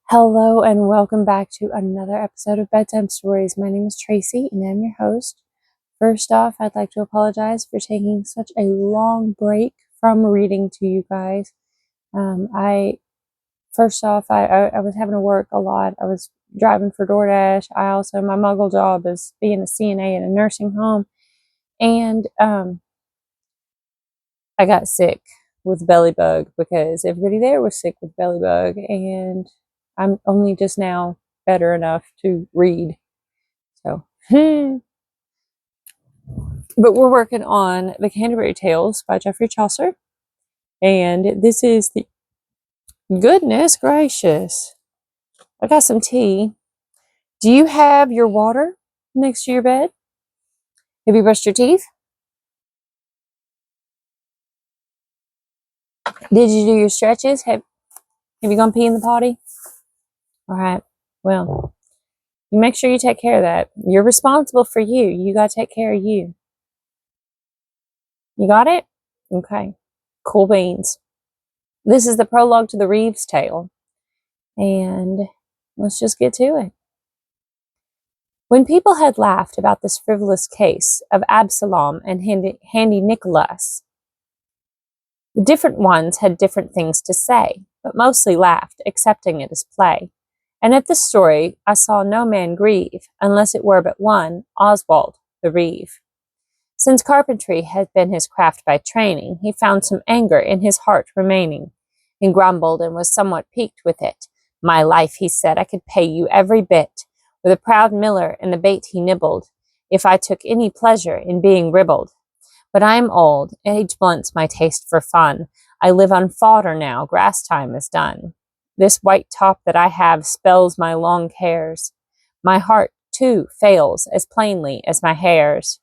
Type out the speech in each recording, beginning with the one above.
Hello and welcome back to another episode of Bedtime Stories. My name is Tracy and I'm your host. First off, I'd like to apologize for taking such a long break from reading to you guys. I was having to work a lot. I was driving for DoorDash. My muggle job is being a CNA in a nursing home. And I got sick with belly bug because everybody there was sick with belly bug, and I'm only just now better enough to read. So, but we're working on the Canterbury Tales by Geoffrey Chaucer, and this is the goodness gracious. I got some tea. Do you have your water next to your bed? Have you brushed your teeth? Did you do your stretches? Have you gone pee in the potty? All right. Well, you make sure you take care of that. You're responsible for you. You got to take care of you. You got it? Okay. Cool beans. This is the prologue to the Reeve's tale. And let's just get to it. When people had laughed about this frivolous case of Absalom and Handy Nicholas, the different ones had different things to say, but mostly laughed, accepting it as play. And at this story I saw no man grieve, unless it were but one, Oswald the Reeve. Since carpentry had been his craft by training, he found some anger in his heart remaining, and grumbled and was somewhat piqued with it. My life, he said, I could pay you every bit, with a proud miller and the bait he nibbled, if I took any pleasure in being ribbled. But I am old, age blunts my taste for fun. I live on fodder now, grass time is done. This white top that I have spells my long cares. My heart, too, fails as plainly as my hairs.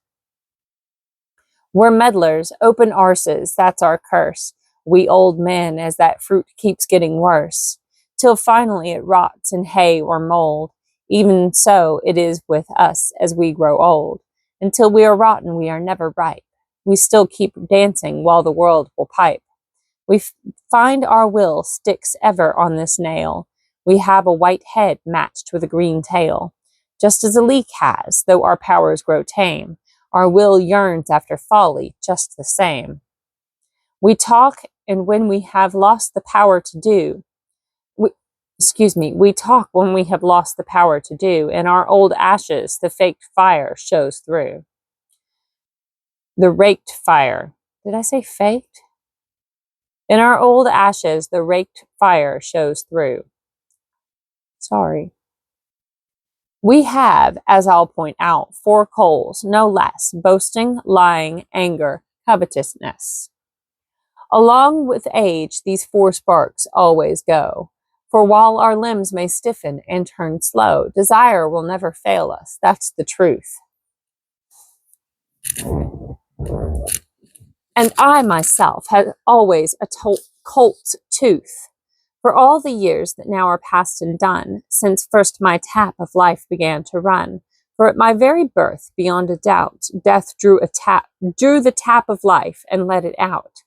We're meddlers, open arses, that's our curse. We old men, as that fruit keeps getting worse, till finally it rots in hay or mold. Even so it is with us as we grow old. Until we are rotten, we are never ripe. We still keep dancing while the world will pipe. We find our will sticks ever on this nail. We have a white head matched with a green tail, just as a leek has, though our powers grow tame. Our will yearns after folly just the same. We talk, and when we have lost the power to do, we talk when we have lost the power to do, and our old ashes the faked fire shows through. The raked fire. Did I say faked? In our old ashes, the raked fire shows through. Sorry. We have, as I'll point out, 4 coals, no less, boasting, lying, anger, covetousness. Along with age, these 4 sparks always go. For while our limbs may stiffen and turn slow, desire will never fail us. That's the truth. And I myself had always a colt's tooth. For all the years that now are past and done, since first my tap of life began to run, for at my very birth, beyond a doubt, death drew the tap of life and let it out.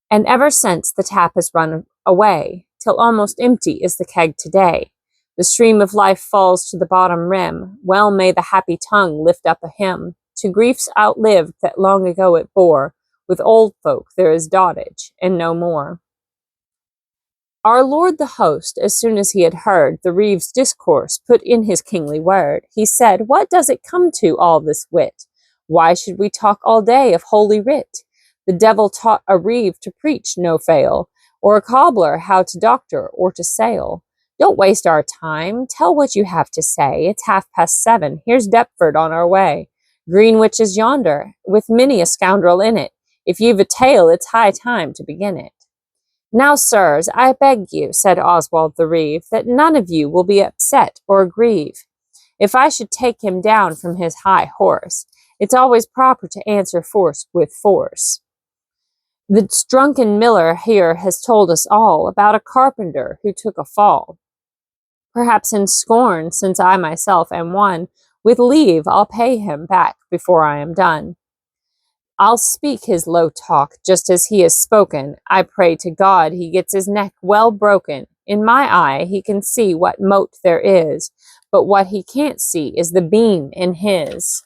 And ever since the tap has run away, till almost empty is the keg today. The stream of life falls to the bottom rim. Well may the happy tongue lift up a hymn to griefs outlived that long ago it bore. With old folk there is dotage, and no more. Our Lord the host, as soon as he had heard the Reeve's discourse, put in his kingly word. He said, what does it come to, all this wit? Why should we talk all day of holy writ? The devil taught a Reeve to preach no fail, or a cobbler how to doctor or to sail. Don't waste our time. Tell what you have to say. It's 7:30. Here's Deptford on our way. Greenwich is yonder, with many a scoundrel in it. If you've a tale, it's high time to begin it. Now, sirs, I beg you, said Oswald the Reeve, that none of you will be upset or grieve. If I should take him down from his high horse, it's always proper to answer force with force. The drunken miller here has told us all about a carpenter who took a fall. Perhaps in scorn, since I myself am one, with leave I'll pay him back before I am done. I'll speak his low talk just as he has spoken. I pray to God he gets his neck well broken. In my eye he can see what mote there is, but what he can't see is the beam in his.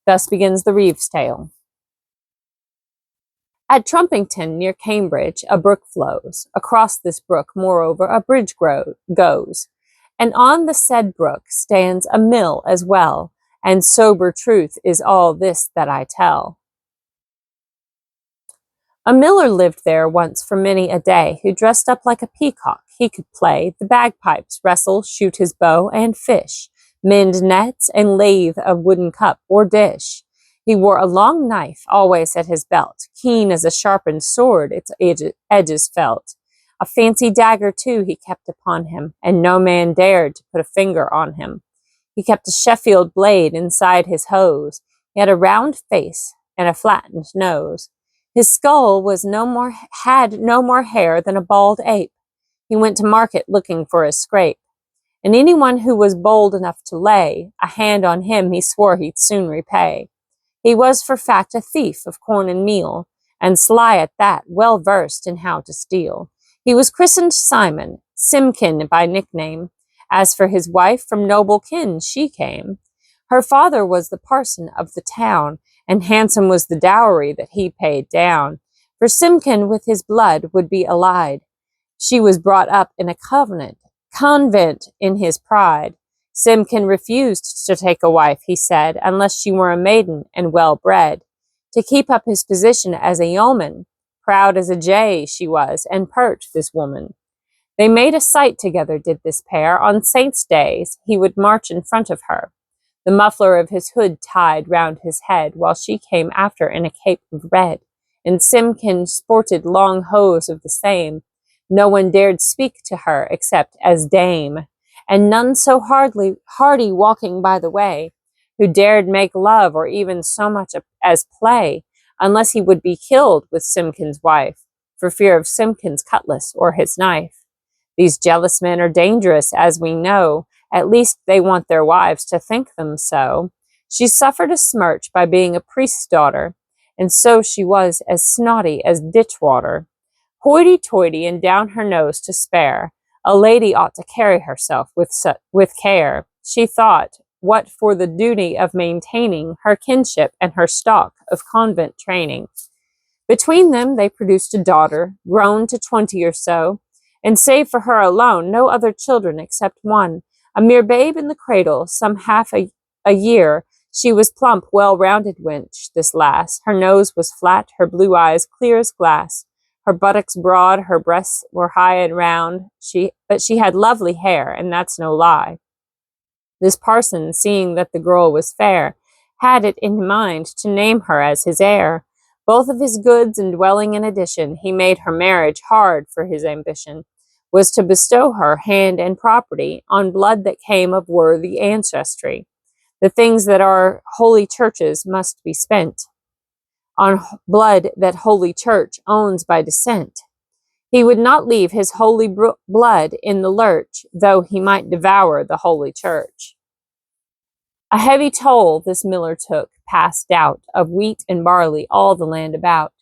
Thus begins the Reeve's tale. At Trumpington, near Cambridge, a brook flows. Across this brook, moreover, a bridge goes. And on the said brook stands a mill as well, and sober truth is all this that I tell. A miller lived there once for many a day, who dressed up like a peacock. He could play the bagpipes, wrestle, shoot his bow, and fish, mend nets, and lathe a wooden cup or dish. He wore a long knife always at his belt, keen as a sharpened sword its edges felt. A fancy dagger, too, he kept upon him, and no man dared to put a finger on him. He kept a Sheffield blade inside his hose. He had a round face and a flattened nose. His skull had no more hair than a bald ape. He went to market looking for a scrape. And anyone who was bold enough to lay a hand on him, he swore he'd soon repay. He was for fact a thief of corn and meal, and sly at that, well versed in how to steal. He was christened Simon, Simkin by nickname. As for his wife, from noble kin she came. Her father was the parson of the town, and handsome was the dowry that he paid down. For Simkin with his blood would be allied. She was brought up in a convent in his pride. Simkin refused to take a wife, he said, unless she were a maiden and well bred. To keep up his position as a yeoman, proud as a jay she was, and pert, this woman. They made a sight together, did this pair. On saints' days he would march in front of her, the muffler of his hood tied round his head, while she came after in a cape of red, and Simkin sported long hose of the same. No one dared speak to her except as dame, and none so hardy walking by the way, who dared make love or even so much as play, unless he would be killed with Simkin's wife, for fear of Simkin's cutlass or his knife. These jealous men are dangerous, as we know. At least they want their wives to think them so. She suffered a smirch by being a priest's daughter, and so she was as snotty as ditch water. Hoity-toity and down her nose to spare, a lady ought to carry herself with care. She thought, what for the duty of maintaining her kinship and her stock of convent training. Between them they produced a daughter, grown to 20 or so, and save for her alone, no other children except one, a mere babe in the cradle, some half a year. She was plump, well-rounded wench, this lass. Her nose was flat, her blue eyes clear as glass, her buttocks broad, her breasts were high and round, but she had lovely hair, and that's no lie. This parson, seeing that the girl was fair, had it in mind to name her as his heir. Both of his goods and dwelling in addition, he made her marriage hard, for his ambition was to bestow her hand and property on blood that came of worthy ancestry. The things that are holy churches must be spent on blood that holy church owns by descent. He would not leave his holy blood in the lurch, though he might devour the holy church. A heavy toll this miller took, past doubt, of wheat and barley all the land about.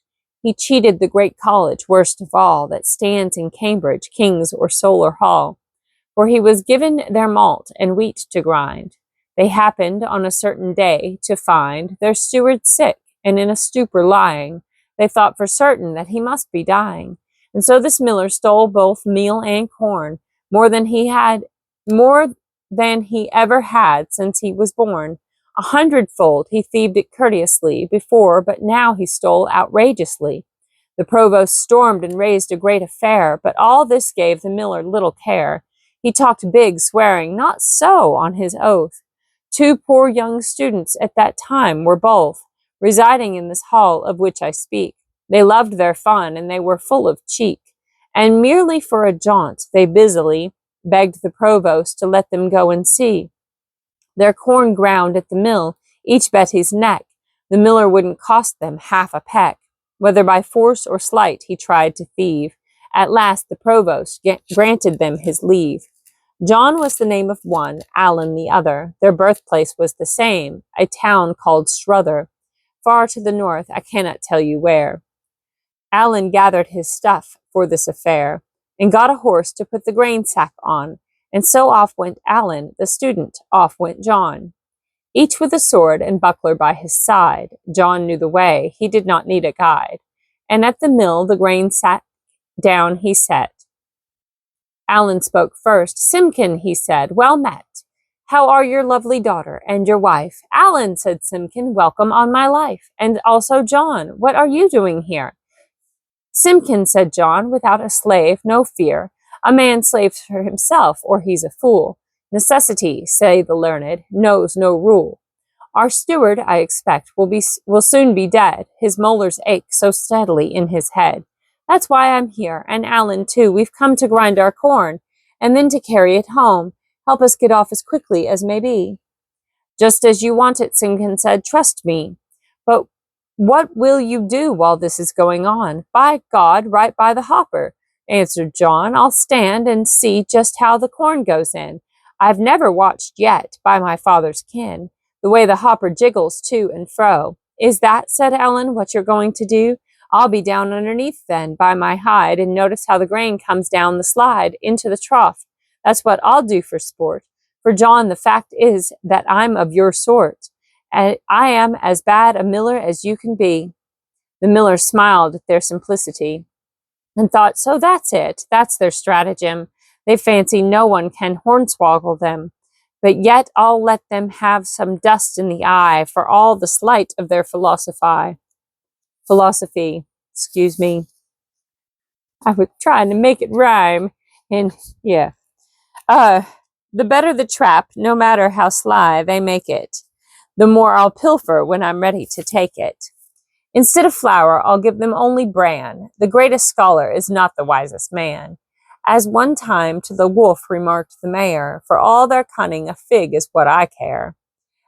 He cheated the great college, worst of all, that stands in Cambridge, King's or Solar Hall, for he was given their malt and wheat to grind. They happened on a certain day to find their steward sick and in a stupor lying. They thought for certain that he must be dying. And so this miller stole both meal and corn, more than he ever had since he was born. 100-fold he thieved it courteously before, but now he stole outrageously. The provost stormed and raised a great affair, but all this gave the miller little care. He talked big, swearing, not so, on his oath. 2 poor young students at that time were both, residing in this hall of which I speak. They loved their fun, and they were full of cheek, and merely for a jaunt they busily begged the provost to let them go and see. Their corn ground at the mill, each Betty's neck. The miller wouldn't cost them half a peck. Whether by force or sleight he tried to thieve. At last the provost granted them his leave. John was the name of one, Allen the other. Their birthplace was the same, a town called Strother, far to the north, I cannot tell you where. Allen gathered his stuff for this affair, and got a horse to put the grain sack on, and so off went Alan, the student, off went John. Each with a sword and buckler by his side. John knew the way, he did not need a guide. And at the mill the grain sack down he set. Alan spoke first. "Simkin," he said, "well met. How are your lovely daughter and your wife?" "Alan," said Simkin, "welcome on my life. And also John, what are you doing here?" "Simkin," said John, "without a slave, no fear. A man slaves for himself, or he's a fool. Necessity, say the learned, knows no rule. Our steward, I expect, will soon be dead. His molars ache so steadily in his head. That's why I'm here, and Alan too. We've come to grind our corn, and then to carry it home. Help us get off as quickly as may be." "Just as you want it," Simkin said. "Trust me." "But what will you do while this is going on?" "By God, right by the hopper," answered John. "I'll stand and see just how the corn goes in. I've never watched yet, by my father's kin, the way the hopper jiggles to and fro." "Is that," said Ellen, "what you're going to do? I'll be down underneath then, by my hide, and notice how the grain comes down the slide into the trough. That's what I'll do for sport. For, John, the fact is that I'm of your sort, and I am as bad a miller as you can be." The miller smiled at their simplicity, and thought, so that's it, that's their stratagem. They fancy no one can hornswoggle them. But yet I'll let them have some dust in the eye for all the slight of their philosophy. Excuse me. I was trying to make it rhyme. And yeah. The better the trap, no matter how sly they make it, the more I'll pilfer when I'm ready to take it. Instead of flour, I'll give them only bran. The greatest scholar is not the wisest man. As one time to the wolf remarked the mayor, for all their cunning, a fig is what I care.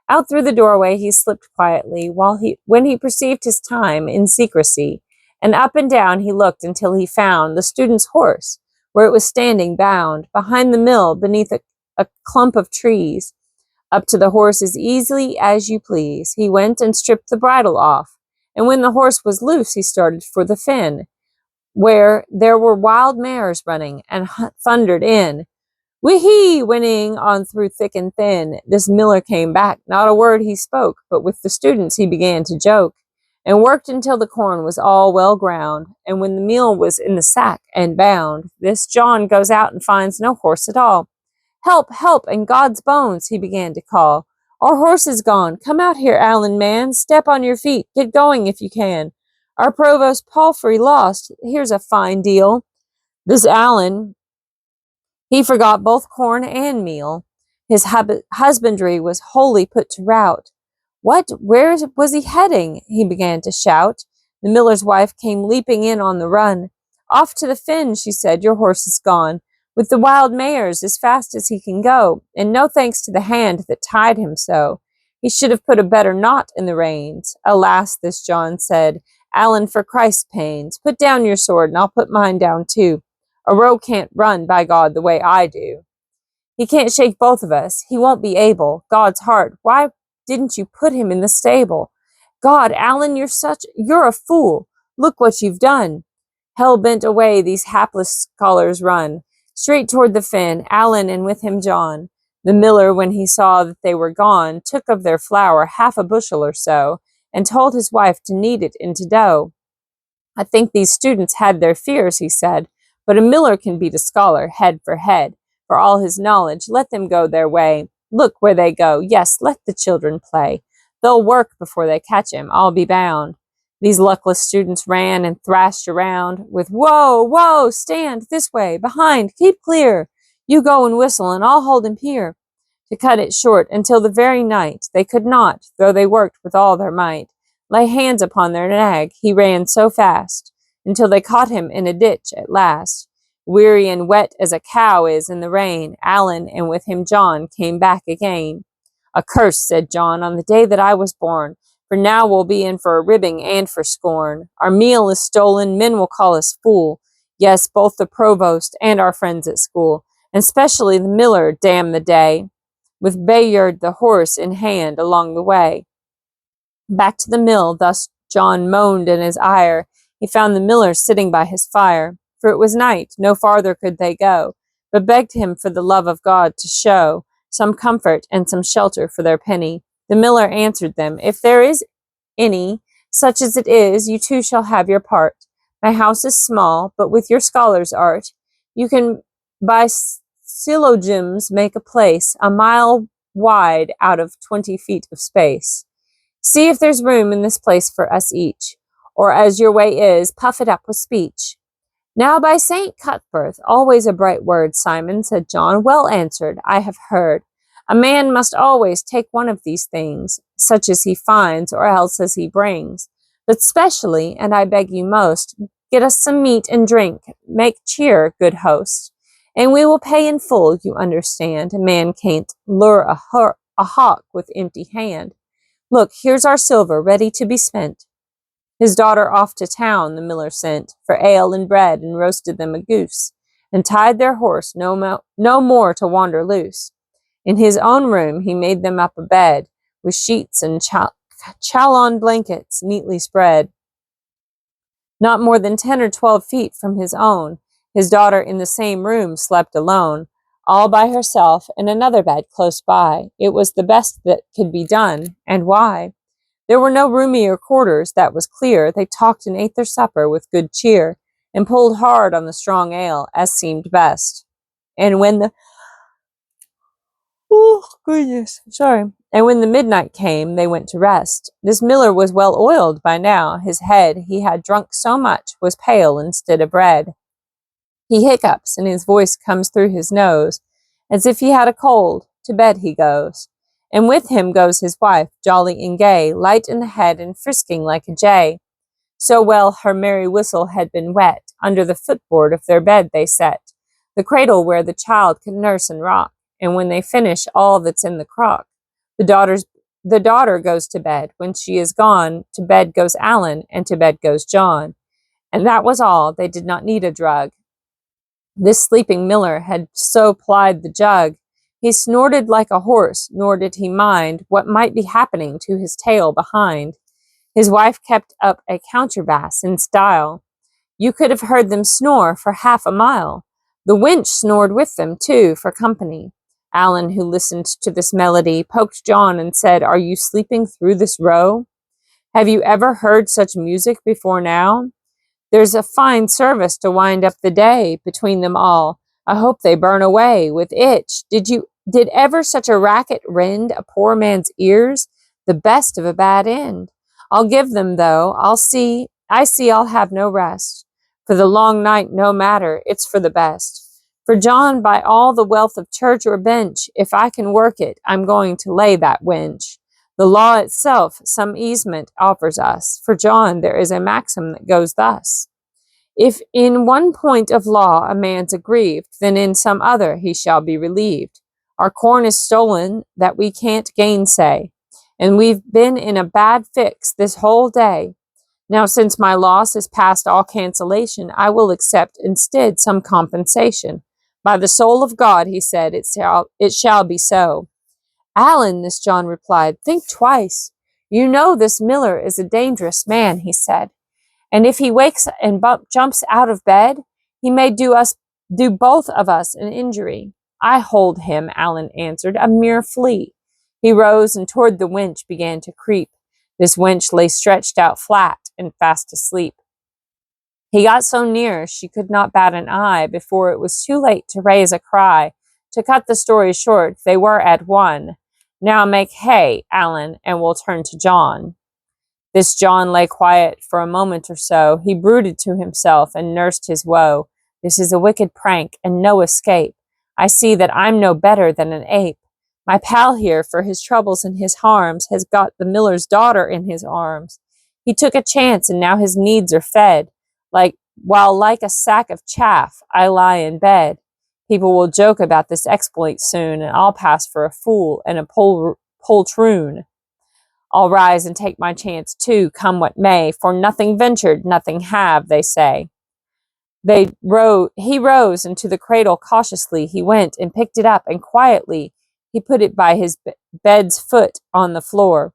Out through the doorway he slipped quietly, when he perceived his time in secrecy, and up and down he looked until he found the student's horse, where it was standing bound, behind the mill, beneath a clump of trees. Up to the horse as easily as you please. He went and stripped the bridle off, and when the horse was loose he started for the fen, where there were wild mares running, and thundered in, "Whee-hee!" whinnying on through thick and thin. This miller came back, not a word he spoke, but with the students he began to joke, and worked until the corn was all well ground, and when the meal was in the sack and bound, this John goes out and finds no horse at all. "Help, help, and God's bones," he began to call. "Our horse is gone. Come out here, Allen, man. Step on your feet. Get going if you can. Our provost palfrey lost. Here's a fine deal." This Allen, he forgot both corn and meal. His husbandry was wholly put to rout. "What? Where was he heading?" he began to shout. The miller's wife came leaping in on the run. "Off to the fen," she said. "Your horse is gone, with the wild mares, as fast as he can go, and no thanks to the hand that tied him so. He should have put a better knot in the reins." "Alas," this John said, "Allen, for Christ's pains, put down your sword, and I'll put mine down too. A roe can't run, by God, the way I do. He can't shake both of us. He won't be able. God's heart, why didn't you put him in the stable? God, Allen, you're a fool. Look what you've done." Hell bent away these hapless scholars run, straight toward the fen, Allen and with him John. The miller, when he saw that they were gone, took of their flour half a bushel or so, and told his wife to knead it into dough. "I think these students had their fears," he said, "but a miller can beat a scholar head. For all his knowledge, let them go their way. Look where they go. Yes, let the children play. They'll work before they catch him, I'll be bound." These luckless students ran and thrashed around with, "Whoa, whoa, stand, this way, behind, keep clear. You go and whistle, and I'll hold him here." To cut it short, until the very night, they could not, though they worked with all their might, lay hands upon their nag, he ran so fast, until they caught him in a ditch at last. Weary and wet as a cow is in the rain, Allen, and with him John, came back again. "A curse," said John, "on the day that I was born, for now we'll be in for a ribbing and for scorn. Our meal is stolen, men will call us fool. Yes, both the provost and our friends at school, and specially the miller, damn the day, with Bayard the horse in hand along the way." Back to the mill, thus John moaned in his ire. He found the miller sitting by his fire. for it was night, no farther could they go, but begged him for the love of God to show some comfort and some shelter for their penny. The miller answered them, If there is any, such as it is, you too shall have your part. My house is small, but with your scholar's art, you can by syllogisms make a place a mile wide out of 20 feet of space. See if there's room in this place for us each, or as your way is, puff it up with speech. Now by St. Cuthbert, always a bright word, Simon, said John. Well answered, I have heard. A man must always take one of these things, such as he finds, or else as he brings. But specially, and I beg you most, get us some meat and drink, make cheer, good host. And we will pay in full, you understand. A man can't lure a hawk with empty hand. Look, here's our silver, ready to be spent. His daughter off to town the miller sent, for ale and bread, and roasted them a goose, and tied their horse no more to wander loose. In his own room he made them up a bed, with sheets and chalon blankets neatly spread. Not more than 10 or 12 feet from his own, his daughter in the same room slept alone, all by herself, in another bed close by. It was the best that could be done, and why? There were no roomier quarters, that was clear. They talked and ate their supper with good cheer, and pulled hard on the strong ale, as seemed best. And when the And when the midnight came, they went to rest. This miller was well oiled by now. His head, he had drunk so much, was pale instead of red. He hiccups, and his voice comes through his nose, as if he had a cold. To bed he goes. And with him goes his wife, jolly and gay, light in the head and frisking like a jay. So well her merry whistle had been wet, under the footboard of their bed they set, the cradle where the child can nurse and rock, and when they finish all that's in the crock, the daughter goes to bed. When she is gone, to bed goes Alan, and to bed goes John. And that was all. They did not need a drug. This sleeping miller had so plied the jug, he snorted like a horse, nor did he mind what might be happening to his tail behind. His wife kept up a counterbass in style. You could have heard them snore for half a mile. The wench snored with them, too, for company. Alan, who listened to this melody, poked John and said, Are you sleeping through this row? Have you ever heard such music before now? There's a fine service to wind up the day between them all. I hope they burn away with itch. Did ever such a racket rend a poor man's ears? The best of a bad end. I'll give them, though. I see I'll have no rest. For the long night, no matter, it's for the best. For John, by all the wealth of church or bench, if I can work it, I'm going to lay that wench. The law itself some easement offers us. For John, there is a maxim that goes thus. If in one point of law a man's aggrieved, then in some other he shall be relieved. Our corn is stolen that we can't gainsay, and we've been in a bad fix this whole day. Now, since my loss is past all cancellation, I will accept instead some compensation. By the soul of God, he said, it shall be so. Alan, this John replied, think twice. You know this miller is a dangerous man, he said. And if he wakes and jumps out of bed, he may do both of us an injury. I hold him, Alan answered, a mere flea. He rose and toward the wench began to creep. This wench lay stretched out flat and fast asleep. He got so near she could not bat an eye before it was too late to raise a cry. To cut the story short, they were at one. Now make hay, Alan, and we'll turn to John. This John lay quiet for a moment or so. He brooded to himself and nursed his woe. This is a wicked prank and no escape. I see that I'm no better than an ape. My pal here, for his troubles and his harms, has got the miller's daughter in his arms. He took a chance and now his needs are fed. While like a sack of chaff, I lie in bed. People will joke about this exploit soon, and I'll pass for a fool and a poltroon. I'll rise and take my chance too, come what may, for nothing ventured, nothing have, they say. He rose, and to the cradle cautiously he went and picked it up, and quietly he put it by his bed's foot on the floor.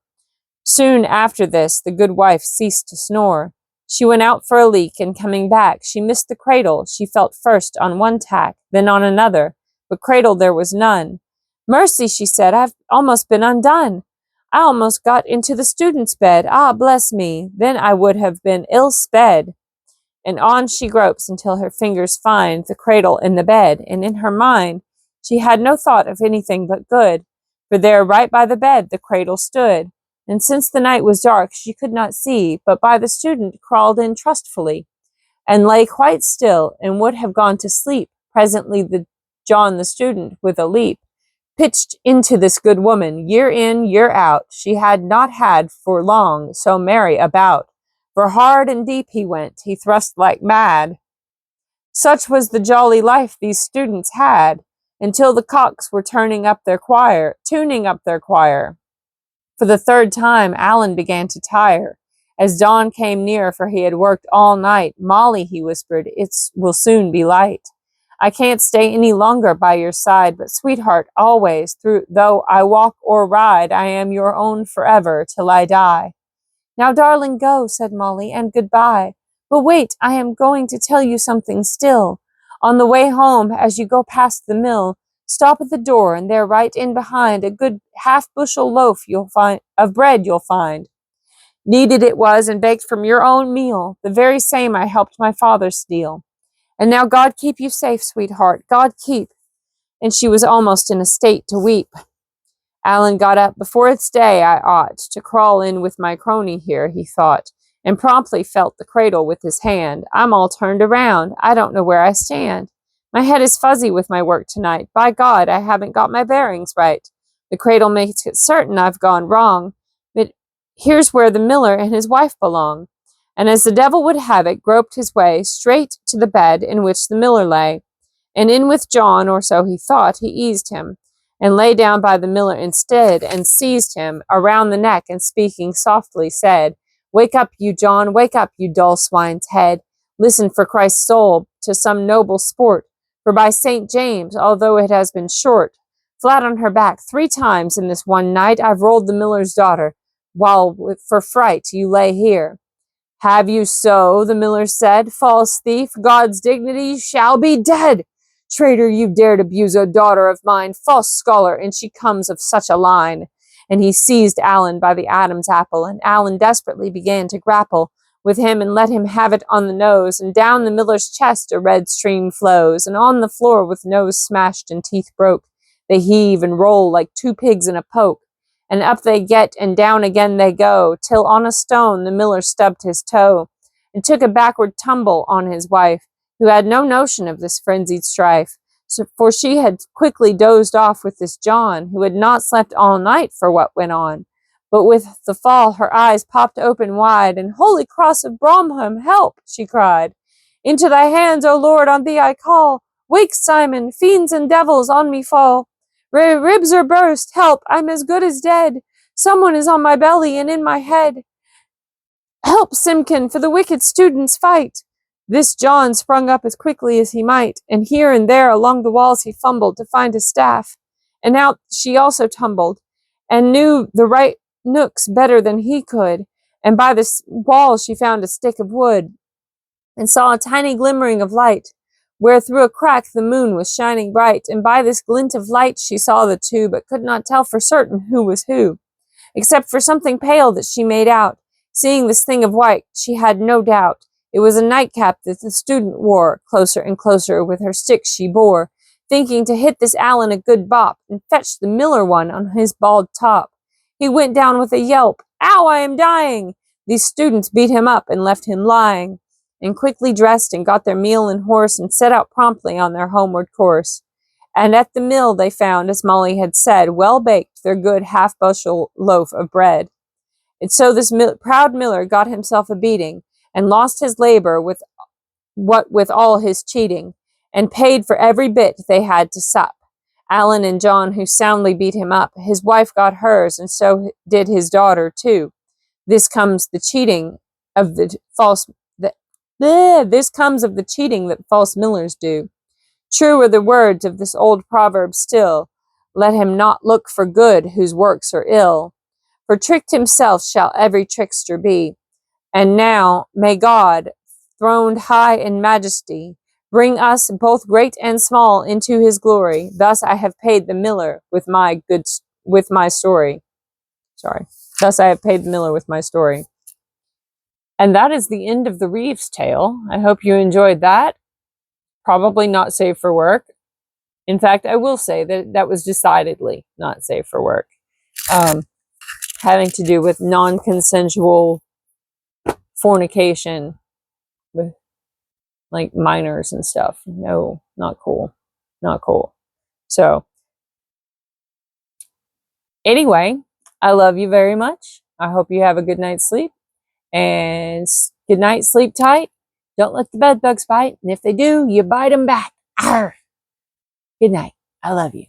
Soon after this, the good wife ceased to snore. She went out for a leak, and coming back, she missed the cradle. She felt first on one tack, then on another, but cradle there was none. Mercy, she said, I've almost been undone. I almost got into the student's bed. Ah, bless me, then I would have been ill sped. And on she gropes until her fingers find the cradle in the bed, and in her mind she had no thought of anything but good, for there right by the bed the cradle stood. And since the night was dark, she could not see, but by the student crawled in trustfully, and lay quite still, and would have gone to sleep. Presently John the student, with a leap, pitched into this good woman, year in, year out. She had not had for long so merry a bout, for hard and deep he went, he thrust like mad. Such was the jolly life these students had, until the cocks were tuning up their choir. For the third time, Alan began to tire. As dawn came near, for he had worked all night, Molly, he whispered, it will soon be light. I can't stay any longer by your side, but sweetheart, always, though I walk or ride, I am your own forever, till I die. Now, darling, go, said Molly, and goodbye. But wait, I am going to tell you something still. On the way home, as you go past the mill, stop at the door, and there right in behind a good half-bushel loaf of bread you'll find. Kneaded it was, and baked from your own meal, the very same I helped my father steal. And now God keep you safe, sweetheart, God keep. And she was almost in a state to weep. Alan got up. Before it's day, I ought to crawl in with my crony here, he thought, and promptly felt the cradle with his hand. I'm all turned around. I don't know where I stand. My head is fuzzy with my work tonight. By God, I haven't got my bearings right. The cradle makes it certain I've gone wrong, but here's where the miller and his wife belong. And as the devil would have it, groped his way straight to the bed in which the miller lay, and in with John, or so he thought, he eased him, and lay down by the miller instead, and seized him around the neck, and speaking softly said, Wake up, you John, wake up, you dull swine's head. Listen for Christ's soul to some noble sport, for by St. James, although it has been short, flat on her back 3 times in this one night I've rolled the miller's daughter, while for fright you lay here. Have you so? The miller said. False thief, God's dignity, you shall be dead. Traitor, you dared abuse a daughter of mine, false scholar, and she comes of such a line. And he seized Alan by the Adam's apple, and Alan desperately began to grapple with him and let him have it on the nose, and down the miller's chest a red stream flows, and on the floor with nose smashed and teeth broke, they heave and roll like 2 pigs in a poke, and up they get and down again they go, till on a stone the miller stubbed his toe, and took a backward tumble on his wife, who had no notion of this frenzied strife, for she had quickly dozed off with this John, who had not slept all night for what went on. But with the fall her eyes popped open wide, and Holy Cross of Bromham, help, she cried. Into thy hands, O Lord, on thee I call. Wake, Simon, fiends and devils on me fall. Ribs are burst, help, I'm as good as dead. Someone is on my belly and in my head. Help, Simkin, for the wicked students fight. This John sprung up as quickly as he might, and here and there along the walls he fumbled to find his staff. And out she also tumbled, and knew the right nooks better than he could, and by the wall she found a stick of wood, and saw a tiny glimmering of light, where through a crack the moon was shining bright, and by this glint of light she saw the 2, but could not tell for certain who was who, except for something pale that she made out. Seeing this thing of white, she had no doubt. It was a nightcap that the student wore. Closer and closer with her stick she bore, thinking to hit this Alan a good bop, and fetch the miller one on his bald top. He went down with a yelp. Ow, I am dying! These students beat him up and left him lying, and quickly dressed and got their meal and horse, and set out promptly on their homeward course. And at the mill they found, as Molly had said, well baked their good half-bushel loaf of bread. And so this proud miller got himself a beating, and lost his labor with all his cheating, and paid for every bit they had to sup. Alan and John, who soundly beat him up, his wife got hers, and so did his daughter too. This comes the cheating of the false. This comes of the cheating that false millers do. True are the words of this old proverb still. Let him not look for good whose works are ill. For tricked himself shall every trickster be, And now may God, throned high in majesty, bring us both great and small into his glory. Thus I have paid the miller with my story. Sorry. Thus I have paid the miller with my story. And that is the end of the Reeve's tale. I hope you enjoyed that. Probably not safe for work. In fact, I will say that that was decidedly not safe for work. Having to do with non-consensual fornication with like minors and stuff. No, not cool. Not cool. So, anyway, I love you very much. I hope you have a good night's sleep. And good night, sleep tight. Don't let the bed bugs bite. And if they do, you bite them back. Arr! Good night. I love you.